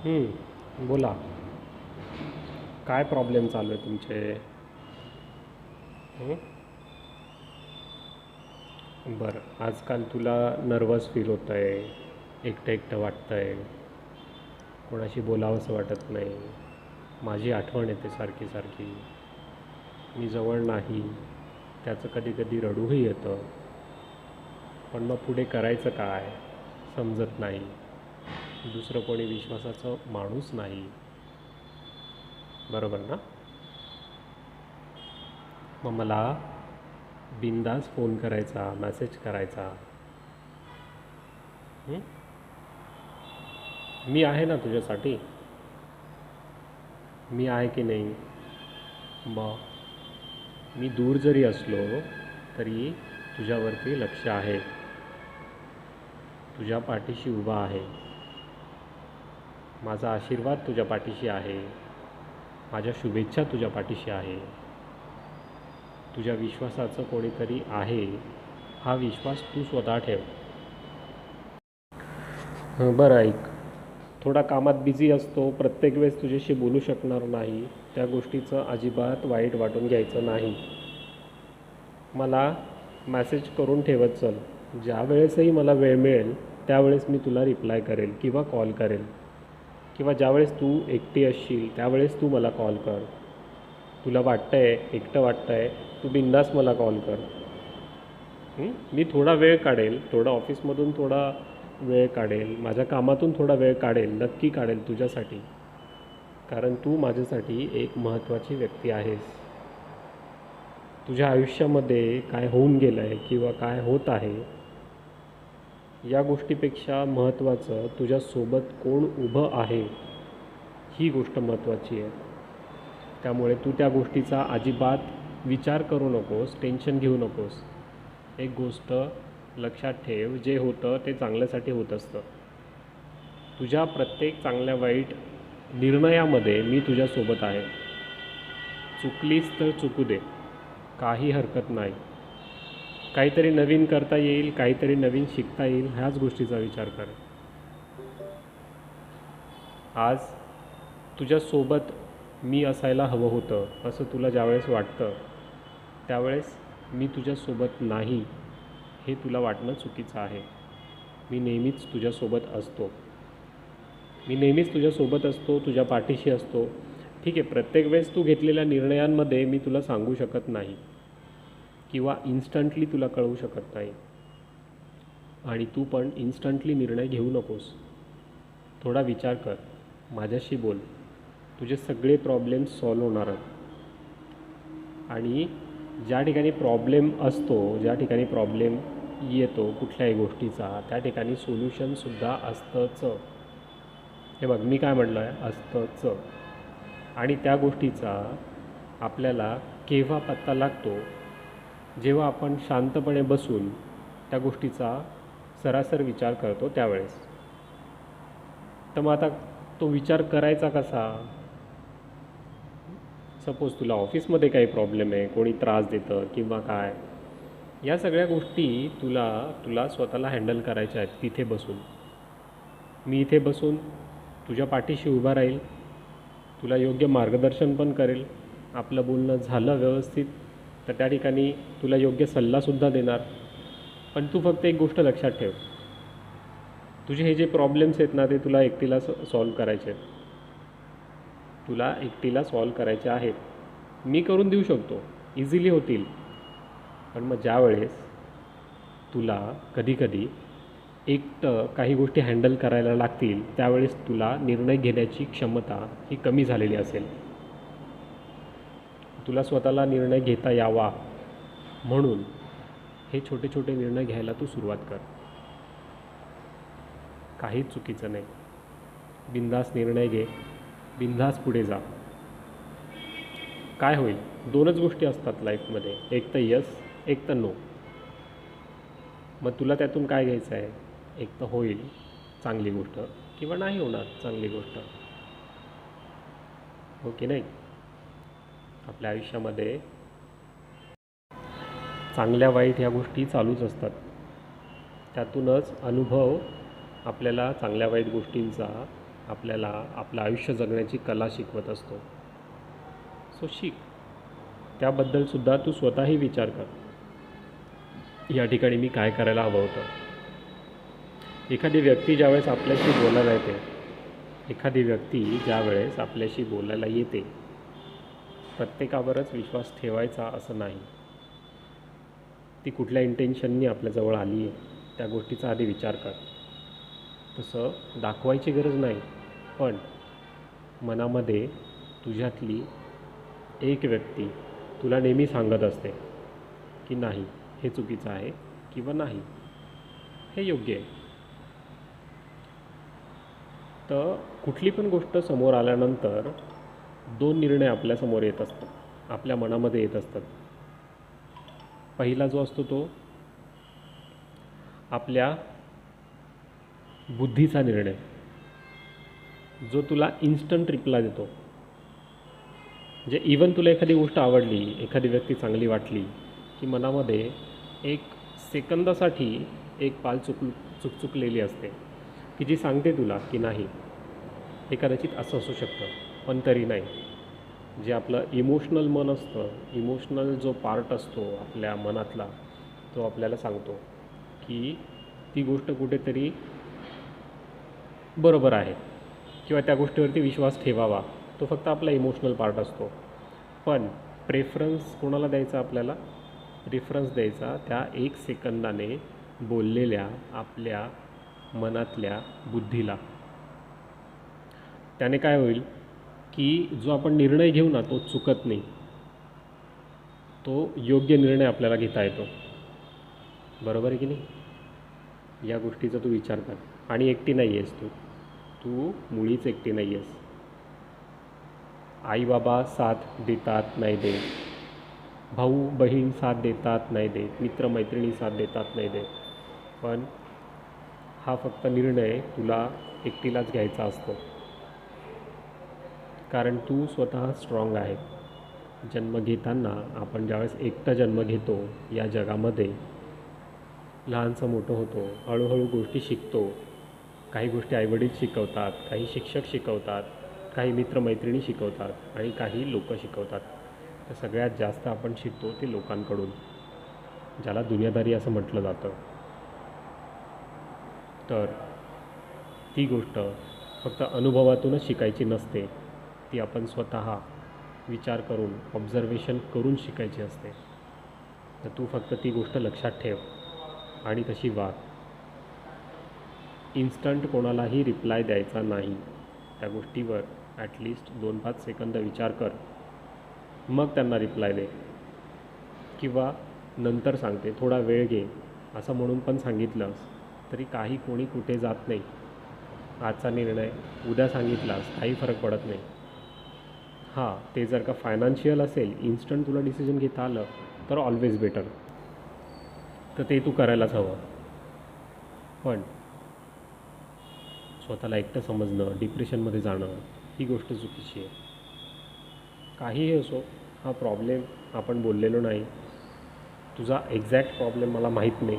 बोला. काय प्रॉब्लेम चालू आहे तुमचे? हं? बरं, आजकाल तुला नर्वस फील होतं आहे, एकटं एकटं वाटतं आहे, कोणाशी बोलावंसं वाटत नाही, माझी आठवण येते सारखी सारखी, मी जवळ नाही, त्याचं कधी कधी रडूही येतं. पण मग पुढे करायचं काय समजत नाही. दुसरं कोणी विश्वासाचं माणूस नाही. बरोबर ना? मग मला बिनधास्त फोन करायचा, मेसेज करायचा. हं? मी आहे ना तुझ्यासाठी. मी आहे की नाही? मग मी दूर जरी असलो तरी तुझ्यावरती लक्ष आहे, तुझ्या पाठीशी उभा आहे, माझा आशीर्वाद तुझ्या पाठीशी आहे, माझ्या शुभेच्छा तुझ्या पाठीशी आहे. तुझ्या विश्वासाचं कोणीतरी आहे, हा विश्वास तू स्वतः ठेव. बरं ऐक, थोडा कामात बिझी असतो, प्रत्येक वेळेस तुझ्याशी बोलू शकणार नाही, त्या गोष्टीचं अजिबात वाईट वाटून घ्यायचं नाही. मला मॅसेज करून ठेवत चल. ज्या वेळेसही मला वेळ मिळेल त्यावेळेस मी तुला रिप्लाय करेल किंवा कॉल करेल, किंवा ज्यावेळेस तू एकटी असशील त्यावेळेस तू मला कॉल कर. तुला वाटतं आहे एकटं वाटतं आहे, तू बिनधास्त मला कॉल कर. मी थोडा वेळ काढेल, थोडा ऑफिसमधून थोडा वेळ काढेल, माझ्या कामातून थोडा वेळ काढेल, नक्की काढेल तुझ्यासाठी. कारण तू माझ्यासाठी एक महत्त्वाची व्यक्ती आहेस. तुझ्या आयुष्यामध्ये काय होऊन गेलं आहे किंवा काय होत आहे या गोष्टीपेक्षा महत्त्वाचं तुझ्यासोबत कोण उभं आहे ही गोष्ट महत्त्वाची आहे. त्यामुळे तू त्या गोष्टीचा अजिबात विचार करू नकोस, टेन्शन घेऊ नकोस. एक गोष्ट लक्षात ठेव, जे होतं ते चांगल्यासाठी होत असतं. तुझ्या प्रत्येक चांगल्या वाईट निर्णयामध्ये मी तुझ्यासोबत आहे. चुकलीस तर चुकू दे, काही हरकत नाही. काहीतरी नवीन करता येईल, काहीतरी नवीन शिकता येईल, ह्याच गोष्टीचा विचार कर. आज तुझ्यासोबत मी असायला हवं होतं असं तुला ज्यावेळेस वाटतं त्यावेळेस मी तुझ्यासोबत नाही हे तुला वाटणं चुकीचं आहे. मी नेहमीच तुझ्यासोबत असतो, मी नेहमीच तुझ्यासोबत असतो, तुझ्या पाठीशी असतो. ठीक आहे, प्रत्येक वेळेस तू घेतलेल्या निर्णयांमध्ये मी तुला सांगू शकत नाही किंवा इन्स्टंटली तुला कळवू शकत नाही, आणि तू पण इन्स्टंटली निर्णय घेऊ नकोस. थोडा विचार कर, माझ्याशी बोल, तुझे सगळे प्रॉब्लेम्स सॉल्व होणार आहेत. आणि ज्या ठिकाणी प्रॉब्लेम असतो, ज्या ठिकाणी प्रॉब्लेम येतो कुठल्याही गोष्टीचा, त्या ठिकाणी सोल्युशनसुद्धा असतंच. हे बघ, मी काय म्हटलं आहे, असतंच. आणि त्या गोष्टीचा आपल्याला केव्हा पत्ता लागतो, जेव्हा आपण शांतपणे बसून त्या गोष्टीचा सरासर विचार करतो त्यावेळेस. तर मग आता तो विचार करायचा कसा? सपोज तुला ऑफिसमध्ये काही प्रॉब्लेम आहे, कोणी त्रास देतं किंवा काय, या सगळ्या गोष्टी तुला स्वतःला हँडल करायच्या आहेत तिथे बसून. मी इथे बसून तुझ्या पाठीशी उभा राहील, तुला योग्य मार्गदर्शन पण करेल. आपलं बोलणं झालं व्यवस्थित तर त्या ठिकाणी तुला योग्य सल्लासुद्धा देणार. पण तू फक्त एक गोष्ट लक्षात ठेव, तुझे हे जे प्रॉब्लेम्स आहेत ना ते तुला एकटीला सॉल्व करायचे आहेत, तुला एकटीला सॉल्व करायचे आहेत. मी करून देऊ शकतो, इझिली होतील. पण मग ज्या वेळेस तुला कधीकधी एकटं काही गोष्टी हँडल करायला लागतील त्यावेळेस तुला निर्णय घेण्याची क्षमता ही कमी झालेली असेल. तुला स्वतःला निर्णय घेता यावा म्हणून हे छोटे छोटे निर्णय घ्यायला तू सुरुवात कर. काहीच चुकीचं नाही. बिनधास्त निर्णय घे, बिनधास्त पुढे जा. काय होईल, दोनच गोष्टी असतात लाईफमध्ये, एक तर यस, एक तर नो. मग तुला त्यातून काय घ्यायचं आहे? एक तर होईल चांगली गोष्ट किंवा नाही होणार चांगली गोष्ट, हो की नाही? आपल्या आयुष्यामध्ये चांगल्या वाईट ह्या गोष्टी चालूच असतात. त्यातूनच अनुभव आपल्याला चांगल्या वाईट गोष्टींचा आपल्याला आपलं आयुष्य जगण्याची कला शिकवत असतो. सो शिक. त्याबद्दलसुद्धा तू स्वतःही विचार कर. या ठिकाणी मी काय करायला हवं होतं. एखादी व्यक्ती ज्यावेळेस आपल्याशी बोलायला येते प्रत्येकावरच विश्वास ठेवायचा असं नाही. ती कुठल्या इंटेन्शननी आपल्याजवळ आली आहे त्या गोष्टीचा आधी विचार कर. तसं दाखवायची गरज नाही, पण मनामध्ये तुझ्यातली एक व्यक्ती तुला नेहमी सांगत असते की नाही हे चुकीचं आहे किंवा नाही हे योग्य आहे. तर कुठली पण गोष्ट समोर आल्यानंतर 2 निर्णय आपल्यासमोर येत असतात, आपल्या मनामध्ये येत असतात. पहिला जो असतो तो आपल्या बुद्धीचा निर्णय, जो तुला इन्स्टंट रिप्लाय देतो. म्हणजे इवन तुला एखादी गोष्ट आवडली, एखादी व्यक्ती चांगली वाटली की मनामध्ये एक सेकंदासाठी एक पाल चुकचुकलेली असते की जी सांगते तुला की नाही हे कदाचित असं असू शकतं, पण तरी नाही. जे आपलं इमोशनल मन असतं, इमोशनल जो पार्ट असतो आपल्या मनातला, तो आपल्याला सांगतो की ती गोष्ट कुठेतरी बरोबर आहे किंवा त्या गोष्टीवरती विश्वास ठेवावा. तो फक्त आपला इमोशनल पार्ट असतो. पण प्रेफरन्स कोणाला द्यायचा, आपल्याला प्रेफरन्स द्यायचा त्या 1 सेकंदाने बोललेल्या आपल्या मनातल्या बुद्धीला. त्याने काय होईल की जो आपण निर्णय घेऊ ना तो चुकत नाही, तो योग्य निर्णय आपल्याला घेता येतो. बरोबर आहे की नाही? या गोष्टीचा तू विचार कर. आणि एकटी नाही आहेस तू मुळीच एकटी नाही आहेस. आई बाबा साथ देतात नाही देत, भाऊ बहीण साथ देतात नाही देत, मित्रमैत्रिणी साथ देतात नाही देत, पण हा फक्त निर्णय तुला एकटीलाच घ्यायचा असतो. कारण तू स्वतः स्ट्रॉंग आहे. जन्म घेताना आपण ज्यावेळेस एकटा जन्म घेतो या जगामध्ये, लहानसं मोठं होतो, हळूहळू गोष्टी शिकतो. काही गोष्टी आईवडील शिकवतात, काही शिक्षक शिकवतात, काही मित्रमैत्रिणी शिकवतात आणि काही लोक शिकवतात. तर सगळ्यात जास्त आपण शिकतो ते लोकांकडून, ज्याला दुनियादारी असं म्हटलं जातं. तर ती गोष्ट फक्त अनुभवातूनच शिकायची नसते, ती आपण स्वतः विचार करून, ऑब्झर्वेशन करून शिकायची असते. तर तू फक्त ती गोष्ट लक्षात ठेव आणि तशी वाग. इन्स्टंट कोणालाही रिप्लाय द्यायचा नाही. त्या गोष्टीवर ॲटलिस्ट 2-5 सेकंद विचार कर, मग त्यांना रिप्लाय दे. किंवा नंतर सांगते, थोडा वेळ घे असं म्हणून पण सांगितलंस तरी काही कोणी कुठे जात नाही. आजचा निर्णय उद्या सांगितलास काही फरक पडत नाही. हां, ते जर का फायनान्शियल असेल, इन्स्टंट तुला डिसिजन घेता आलं तर ऑलवेज बेटर. तर ते तू करायलाच हवं. पण स्वतःला एकटं समजणं, डिप्रेशनमध्ये जाणं ही गोष्ट चुकीची आहे. काहीही असो, हा प्रॉब्लेम आपण बोललेलो नाही. तुझा एक्झॅक्ट प्रॉब्लेम मला माहीत नाही.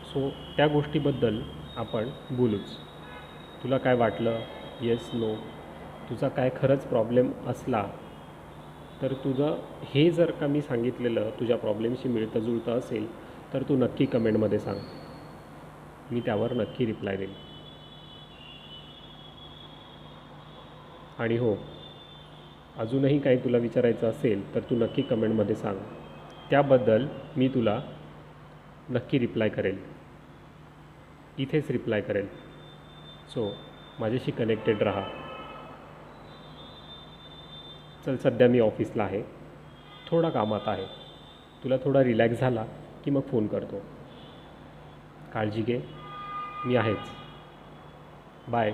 सो त्या गोष्टीबद्दल आपण बोलूच. तुला काय वाटलं, येस नो, तुझा काय खरंच प्रॉब्लेम असला तर तुझं हे जर का मी सांगितलेलं तुझ्या प्रॉब्लेमशी मिळतं जुळतं असेल तर तू नक्की कमेंटमध्ये सांग. मी त्यावर नक्की रिप्लाय देईन. आणि हो, अजूनही काही तुला विचारायचं असेल तर तू नक्की कमेंटमध्ये सांग. त्याबद्दल मी तुला नक्की रिप्लाय करेल, इथेच रिप्लाय करेल. सो माझ्याशी कनेक्टेड राहा. चल, सध्या मी ऑफिसला आहे, थोडा कामात आहे. तुला थोडा रिलॅक्स झाला की मग फोन करतो. काळजी घे, मी आहेच. बाय.